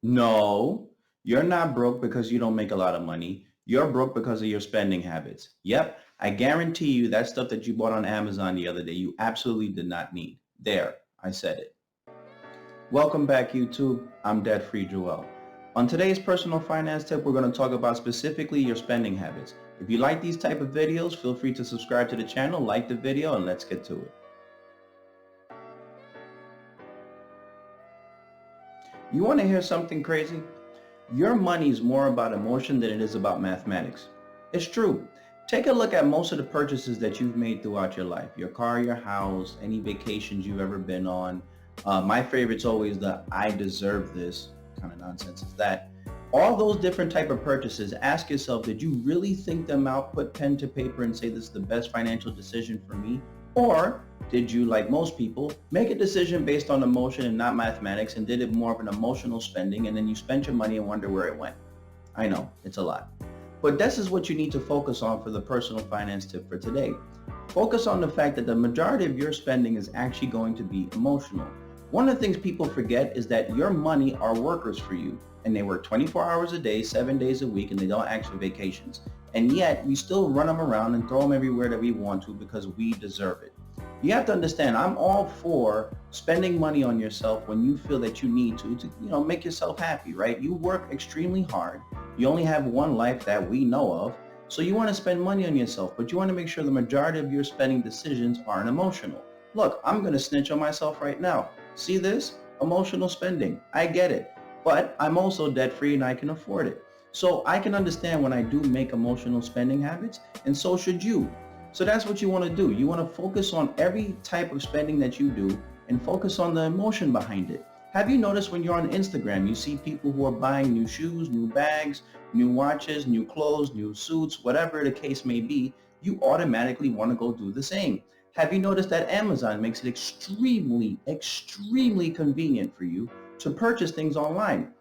No, you're not broke because you don't make a lot of money. You're broke because of your spending habits. Yep, I guarantee you that stuff that you bought on Amazon the other day, you absolutely did not need. There, I said it. Welcome back, YouTube. I'm Debt Free Joel. On today's personal finance tip, we're going to talk about specifically your spending habits. If you like these type of videos, feel free to subscribe to the channel, like the video, and let's get to it. You want to hear something crazy? Your money is more about emotion than it is about mathematics. It's true. Take a look at most of the purchases that you've made throughout your life. Your car, your house, any vacations you've ever been on. My favorite's always the I deserve this kind of nonsense is that. All those different type of purchases, ask yourself, did you really think them out, put pen to paper and say this is the best financial decision for me? Or did you, like most people, make a decision based on emotion and not mathematics and did it more of an emotional spending and then you spent your money and wonder where it went? I know, it's a lot. But this is what you need to focus on for the personal finance tip for today. Focus on the fact that the majority of your spending is actually going to be emotional. One of the things people forget is that your money are workers for you and they work 24 hours a day, 7 days a week, and they don't ask for vacations. And yet we still run them around and throw them everywhere that we want to because we deserve it. You have to understand, I'm all for spending money on yourself when you feel that you need to make yourself happy, right? You work extremely hard. You only have one life that we know of. So you want to spend money on yourself, but you want to make sure the majority of your spending decisions aren't emotional. Look, I'm going to snitch on myself right now. See this? Emotional spending. I get it. But I'm also debt free and I can afford it. So I can understand when I do make emotional spending habits, and so should you. So that's what you want to do. You want to focus on every type of spending that you do and focus on the emotion behind it. Have you noticed when you're on Instagram, you see people who are buying new shoes, new bags, new watches, new clothes, new suits, whatever the case may be, you automatically want to go do the same. Have you noticed that Amazon makes it extremely convenient for you to purchase things online?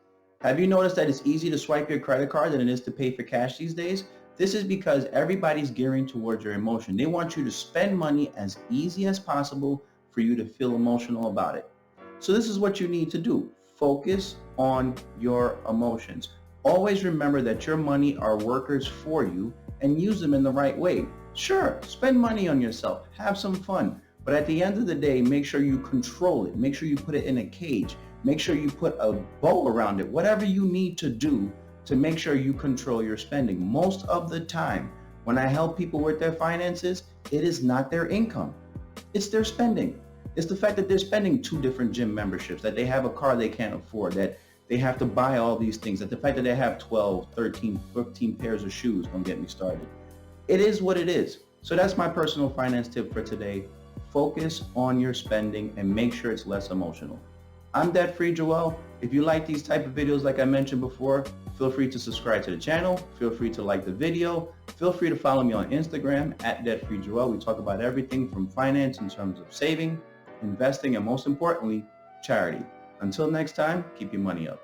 Have you noticed that it's easy to swipe your credit card than it is to pay for cash these days? This is because everybody's gearing towards your emotion. They want you to spend money as easy as possible for you to feel emotional about it. So this is what you need to do. Focus on your emotions. Always remember that your money are workers for you and use them in the right way. Sure, spend money on yourself, have some fun, but at the end of the day, make sure you control it. Make sure you put it in a cage. Make sure you put a bow around it, whatever you need to do to make sure you control your spending. Most of the time, when I help people with their finances, it is not their income. It's their spending. It's the fact that they're spending 2 different gym memberships, that they have a car they can't afford, that they have to buy all these things, that the fact that they have 12, 13, 15 pairs of shoes, don't get me started. It is what it is. So that's my personal finance tip for today. Focus on your spending and make sure it's less emotional. I'm Debt Free Joel. If you like these type of videos like I mentioned before, feel free to subscribe to the channel. Feel free to like the video. Feel free to follow me on Instagram at Debt Free Joel. We talk about everything from finance in terms of saving, investing, and most importantly, charity. Until next time, keep your money up.